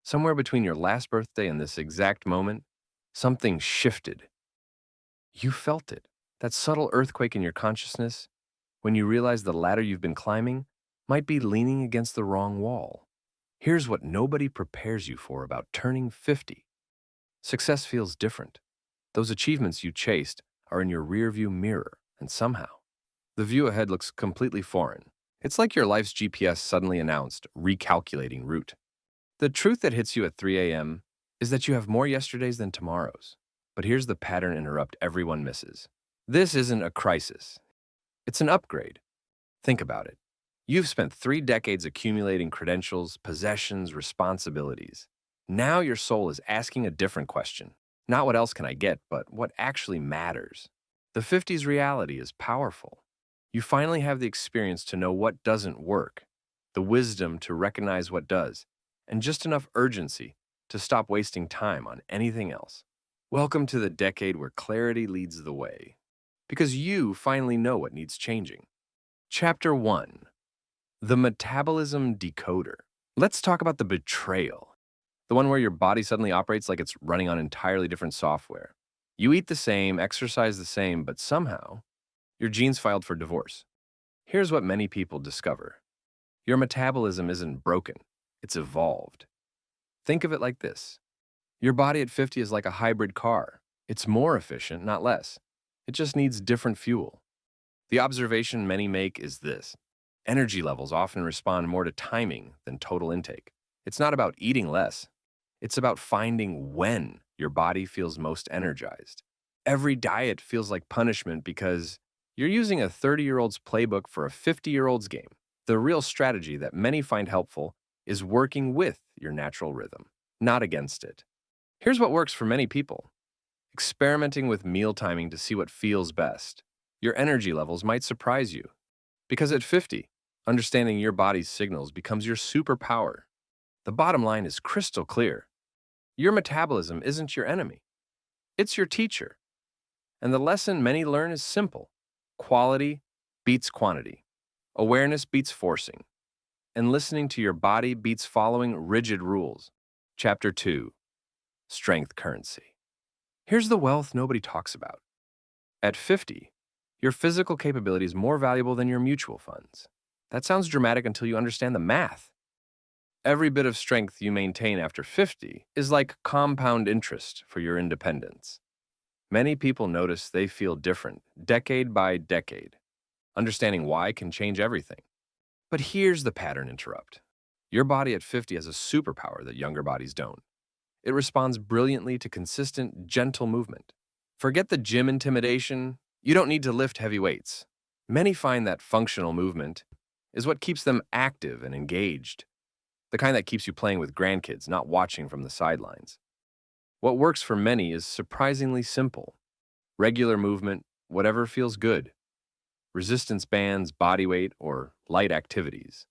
Somewhere between your last birthday and this exact moment, something shifted. You felt it. That subtle earthquake in your consciousness when you realize the ladder you've been climbing might be leaning against the wrong wall. Here's what nobody prepares you for about turning 50. Success feels different. Those achievements you chased are in your rearview mirror, and somehow, the view ahead looks completely foreign. It's like your life's GPS suddenly announced, recalculating route. The truth that hits you at 3 a.m. is that you have more yesterdays than tomorrows. But here's the pattern interrupt everyone misses. This isn't a crisis. It's an upgrade. Think about it. You've spent 3 decades accumulating credentials, possessions, responsibilities. Now your soul is asking a different question. Not what else can I get, but what actually matters. The 50s reality is powerful. You finally have the experience to know what doesn't work, the wisdom to recognize what does, and just enough urgency to stop wasting time on anything else. Welcome to the decade where clarity leads the way, because you finally know what needs changing. Chapter 1. The Metabolism Decoder. Let's talk about the betrayal, the one where your body suddenly operates like it's running on entirely different software. You eat the same, exercise the same, but somehow, your genes filed for divorce. Here's what many people discover. Your metabolism isn't broken, it's evolved. Think of it like this. Your body at 50 is like a hybrid car. It's more efficient, not less. It just needs different fuel. The observation many make is this. Energy levels often respond more to timing than total intake. It's not about eating less. It's about finding when your body feels most energized. Every diet feels like punishment because you're using a 30-year-old's playbook for a 50-year-old's game. The real strategy that many find helpful is working with your natural rhythm, not against it. Here's what works for many people. Experimenting with meal timing to see what feels best. Your energy levels might surprise you. Because at 50, understanding your body's signals becomes your superpower. The bottom line is crystal clear. Your metabolism isn't your enemy. It's your teacher. And the lesson many learn is simple. Quality beats quantity. Awareness beats forcing. And listening to your body beats following rigid rules. Chapter 2. Strength Currency. Here's the wealth nobody talks about. At 50, your physical capability is more valuable than your mutual funds. That sounds dramatic until you understand the math. Every bit of strength you maintain after 50 is like compound interest for your independence. Many people notice they feel different, decade by decade. Understanding why can change everything. But here's the pattern interrupt. Your body at 50 has a superpower that younger bodies don't. It responds brilliantly to consistent, gentle movement. Forget the gym intimidation. You don't need to lift heavy weights. Many find that functional movement is what keeps them active and engaged. The kind that keeps you playing with grandkids, not watching from the sidelines. What works for many is surprisingly simple. Regular movement, whatever feels good. Resistance bands, body weight, or light activities.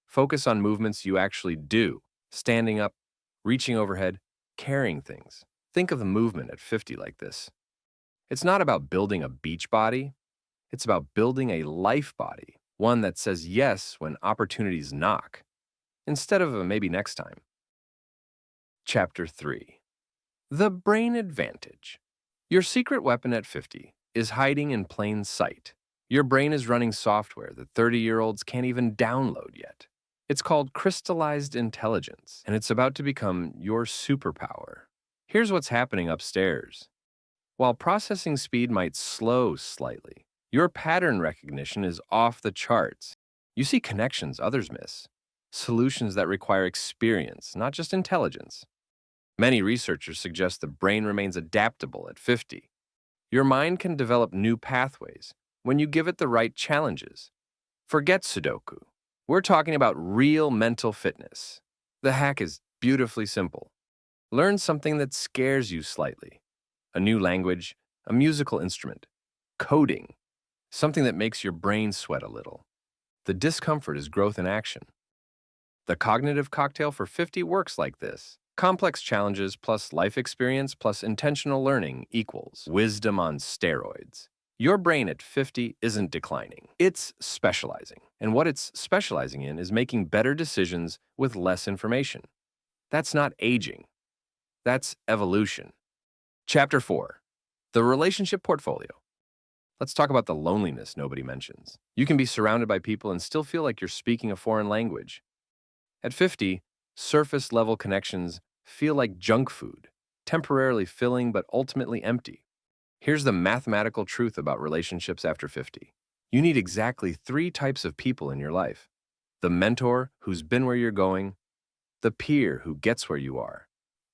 Focus on movements you actually do. Standing up, reaching overhead, carrying things. Think of the movement at 50 like this. It's not about building a beach body. It's about building a life body, one that says yes when opportunities knock, instead of a maybe next time. Chapter 3. The Brain Advantage. Your secret weapon at 50 is hiding in plain sight. Your brain is running software that 30-year-olds can't even download yet. It's called crystallized intelligence, and it's about to become your superpower. Here's what's happening upstairs. While processing speed might slow slightly, your pattern recognition is off the charts. You see connections others miss, solutions that require experience, not just intelligence. Many researchers suggest the brain remains adaptable at 50. Your mind can develop new pathways when you give it the right challenges. Forget Sudoku. We're talking about real mental fitness. The hack is beautifully simple. Learn something that scares you slightly. A new language, a musical instrument, coding, something that makes your brain sweat a little. The discomfort is growth in action. The cognitive cocktail for 50 works like this. Complex challenges plus life experience plus intentional learning equals wisdom on steroids. Your brain at 50 isn't declining. It's specializing. And what it's specializing in is making better decisions with less information. That's not aging. That's evolution. Chapter 4. The Relationship Portfolio. Let's talk about the loneliness nobody mentions. You can be surrounded by people and still feel like you're speaking a foreign language. At 50, surface-level connections feel like junk food, temporarily filling but ultimately empty. Here's the mathematical truth about relationships after 50. You need exactly 3 types of people in your life: the mentor who's been where you're going, the peer who gets where you are,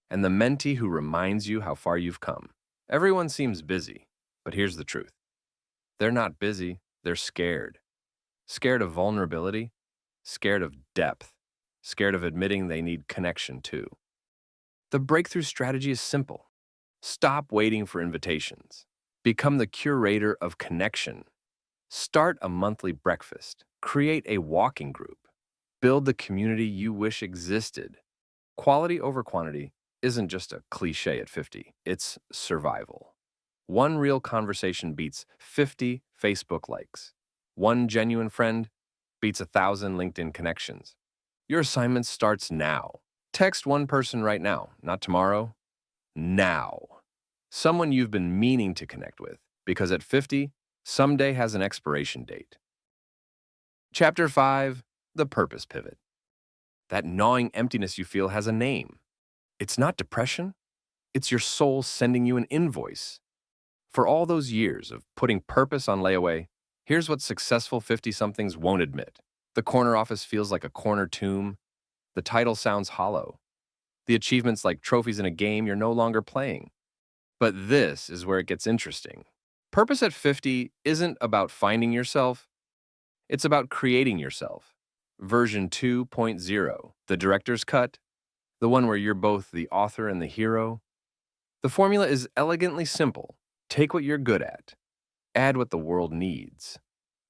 and the mentee who reminds you how far you've come. Everyone seems busy, but here's the truth. They're not busy, they're scared. Scared of vulnerability, scared of depth, scared of admitting they need connection too. The breakthrough strategy is simple. Stop waiting for invitations. Become the curator of connection. Start a monthly breakfast. Create a walking group. Build the community you wish existed. Quality over quantity isn't just a cliche at 50, it's survival. One real conversation beats 50 Facebook likes. One genuine friend beats 1,000 LinkedIn connections. Your assignment starts now. Text one person right now, not tomorrow, now. Someone you've been meaning to connect with, because at 50, someday has an expiration date. Chapter 5, The Purpose Pivot. That gnawing emptiness you feel has a name. It's not depression. It's your soul sending you an invoice. For all those years of putting purpose on layaway, here's what successful 50-somethings won't admit. The corner office feels like a corner tomb. The title sounds hollow. The achievements like trophies in a game you're no longer playing. But this is where it gets interesting. Purpose at 50 isn't about finding yourself. It's about creating yourself. Version 2.0, the director's cut, the one where you're both the author and the hero. The formula is elegantly simple. Take what you're good at, add what the world needs,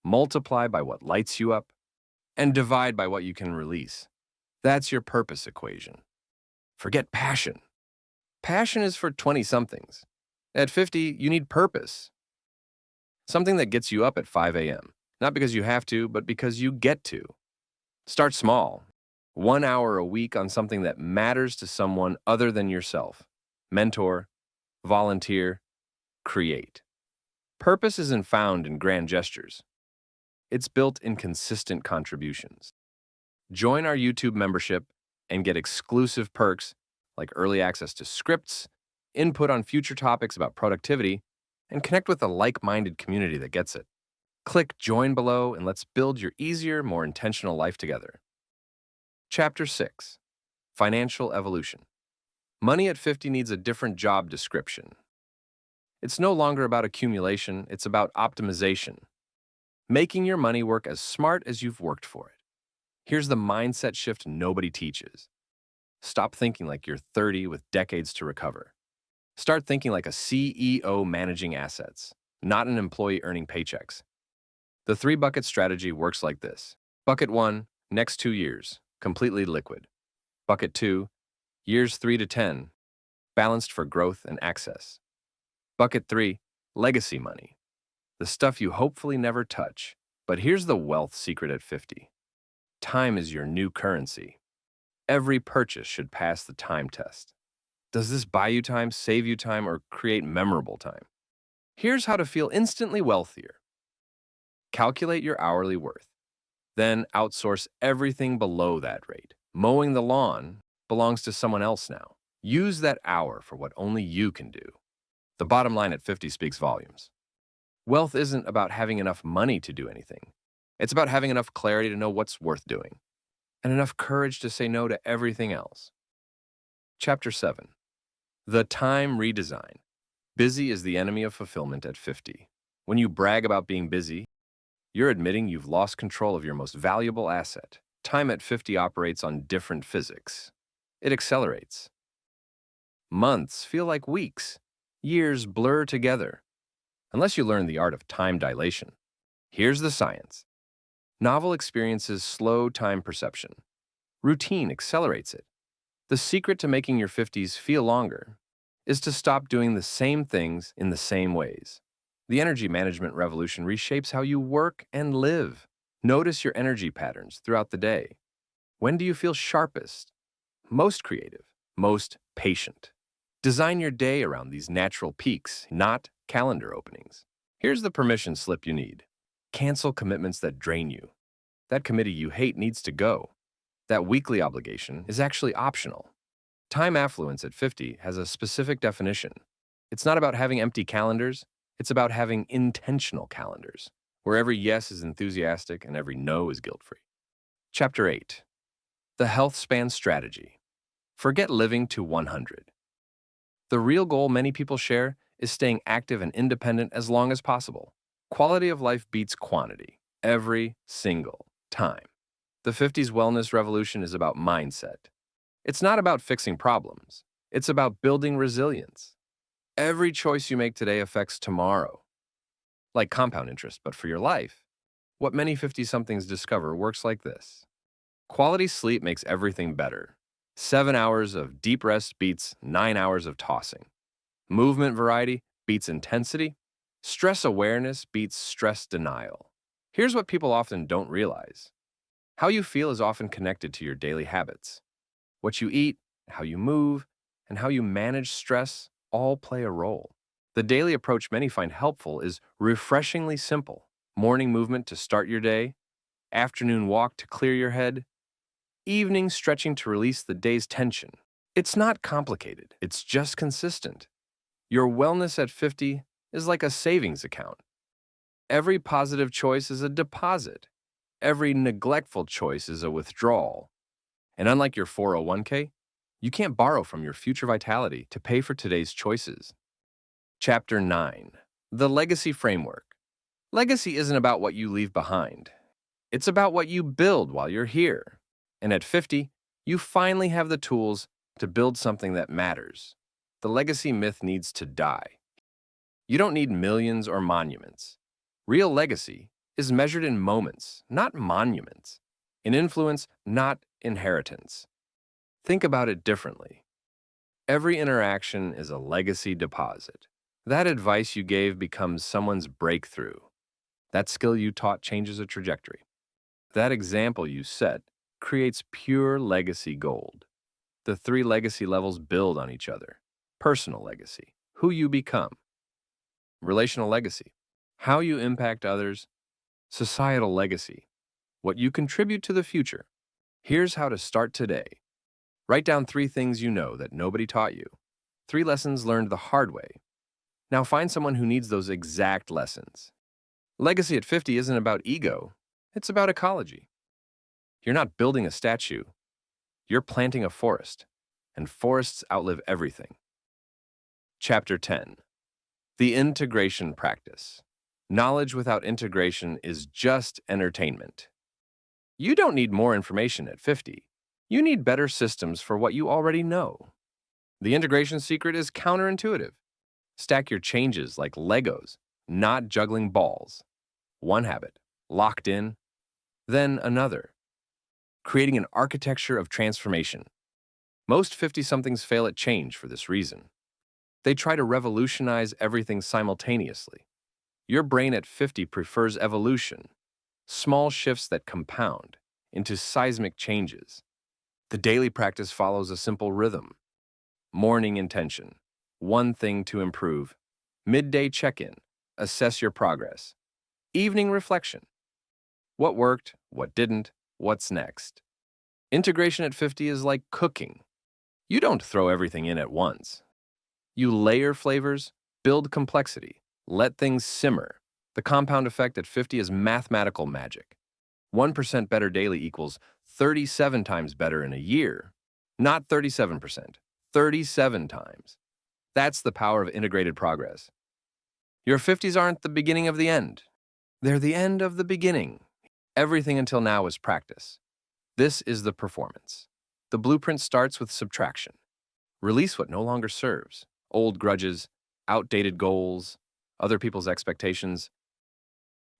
multiply by what lights you up, and divide by what you can release. That's your purpose equation. Forget passion. Passion is for 20-somethings. At 50, you need purpose. Something that gets you up at 5 a.m., not because you have to, but because you get to. Start small. 1 hour a week on something that matters to someone other than yourself. Mentor, volunteer, create. Purpose isn't found in grand gestures. It's built in consistent contributions. Join our YouTube membership and get exclusive perks like early access to scripts, input on future topics about productivity, and connect with a like-minded community that gets it. Click join below and let's build your easier, more intentional life together. Chapter 6. Financial Evolution. Money at 50 needs a different job description. It's no longer about accumulation, it's about optimization. Making your money work as smart as you've worked for it. Here's the mindset shift nobody teaches. Stop thinking like you're 30 with decades to recover. Start thinking like a CEO managing assets, not an employee earning paychecks. The 3-bucket strategy works like this. Bucket 1, next 2 years, completely liquid. Bucket 2, years 3 to 10, balanced for growth and access. Bucket 3, legacy money. The stuff you hopefully never touch. But here's the wealth secret at 50. Time is your new currency. Every purchase should pass the time test. Does this buy you time, save you time, or create memorable time? Here's how to feel instantly wealthier. Calculate your hourly worth. Then outsource everything below that rate. Mowing the lawn belongs to someone else now. Use that hour for what only you can do. The bottom line at 50 speaks volumes. Wealth isn't about having enough money to do anything. It's about having enough clarity to know what's worth doing, and enough courage to say no to everything else. Chapter 7. The Time Redesign. Busy is the enemy of fulfillment at 50. When you brag about being busy, you're admitting you've lost control of your most valuable asset. Time at 50 operates on different physics. It accelerates. Months feel like weeks. Years blur together. Unless you learn the art of time dilation. Here's the science. Novel experiences slow time perception. Routine accelerates it. The secret to making your 50s feel longer is to stop doing the same things in the same ways. The energy management revolution reshapes how you work and live. Notice your energy patterns throughout the day. When do you feel sharpest, most creative, most patient. Design your day around these natural peaks, not calendar openings. Here's the permission slip you need. Cancel commitments that drain you. That committee you hate needs to go. That weekly obligation is actually optional. Time affluence at 50 has a specific definition. It's not about having empty calendars, it's about having intentional calendars, where every yes is enthusiastic and every no is guilt-free. Chapter 8. The Health Span Strategy. Forget living to 100. The real goal many people share is staying active and independent as long as possible. Quality of life beats quantity, every single time. The 50s wellness revolution is about mindset. It's not about fixing problems. It's about building resilience. Every choice you make today affects tomorrow. Like compound interest, but for your life. What many 50-somethings discover works like this. Quality sleep makes everything better. 7 hours of deep rest beats 9 hours of tossing. Movement variety beats intensity. Stress awareness beats stress denial. Here's what people often don't realize. How you feel is often connected to your daily habits. What you eat, how you move, and how you manage stress all play a role. The daily approach many find helpful is refreshingly simple. Morning movement to start your day, afternoon walk to clear your head, evening stretching to release the day's tension. It's not complicated, it's just consistent. Your wellness at 50 is like a savings account. Every positive choice is a deposit. Every neglectful choice is a withdrawal. And unlike your 401k, you can't borrow from your future vitality to pay for today's choices. Chapter 9. The Legacy Framework. Legacy isn't about what you leave behind. It's about what you build while you're here. And at 50, you finally have the tools to build something that matters. The legacy myth needs to die. You don't need millions or monuments. Real legacy is measured in moments, not monuments. In influence, not inheritance. Think about it differently. Every interaction is a legacy deposit. That advice you gave becomes someone's breakthrough. That skill you taught changes a trajectory. That example you set creates pure legacy gold. The 3 legacy levels build on each other. Personal legacy, who you become. Relational legacy, how you impact others. Societal legacy, what you contribute to the future. Here's how to start today. Write down 3 things you know that nobody taught you. 3 lessons learned the hard way. Now find someone who needs those exact lessons. Legacy at 50 isn't about ego, it's about ecology. You're not building a statue, you're planting a forest, and forests outlive everything. Chapter 10. The Integration Practice. Knowledge without integration is just entertainment. You don't need more information at 50. You need better systems for what you already know. The integration secret is counterintuitive. Stack your changes like Legos, not juggling balls. One habit, locked in, then another. Creating an architecture of transformation. Most 50-somethings fail at change for this reason. They try to revolutionize everything simultaneously. Your brain at 50 prefers evolution, small shifts that compound into seismic changes. The daily practice follows a simple rhythm. Morning intention, one thing to improve. Midday check-in, assess your progress. Evening reflection, what worked, what didn't, what's next. Integration at 50 is like cooking. You don't throw everything in at once. You layer flavors, build complexity. Let things simmer. The compound effect at 50 is mathematical magic. 1% better daily equals 37 times better in a year. Not 37%, 37 times. That's the power of integrated progress. Your 50s aren't the beginning of the end. They're the end of the beginning. Everything until now is practice. This is the performance. The blueprint starts with subtraction. Release what no longer serves. Old grudges, outdated goals, other people's expectations.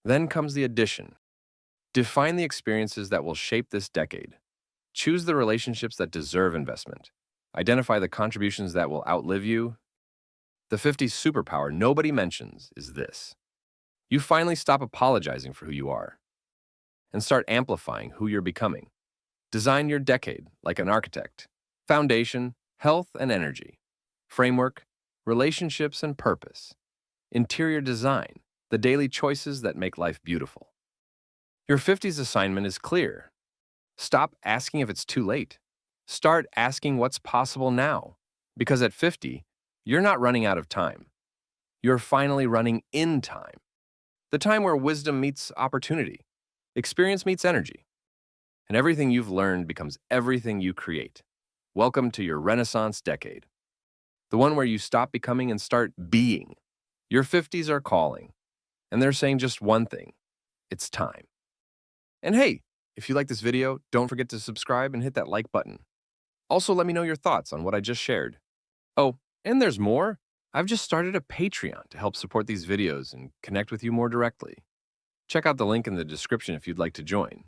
Then comes the addition. Define the experiences that will shape this decade. Choose the relationships that deserve investment. Identify the contributions that will outlive you. The 50s superpower nobody mentions is this. You finally stop apologizing for who you are and start amplifying who you're becoming. Design your decade like an architect. Foundation, health and energy. Framework, relationships and purpose. Interior design, the daily choices that make life beautiful. Your 50s assignment is clear. Stop asking if it's too late. Start asking what's possible now. Because at 50, you're not running out of time. You're finally running in time. The time where wisdom meets opportunity, experience meets energy, and everything you've learned becomes everything you create. Welcome to your Renaissance decade. The one where you stop becoming and start being. Your 50s are calling, and they're saying just one thing. It's time. And hey, if you like this video, don't forget to subscribe and hit that like button. Also, let me know your thoughts on what I just shared. Oh, and there's more. I've just started a Patreon to help support these videos and connect with you more directly. Check out the link in the description if you'd like to join.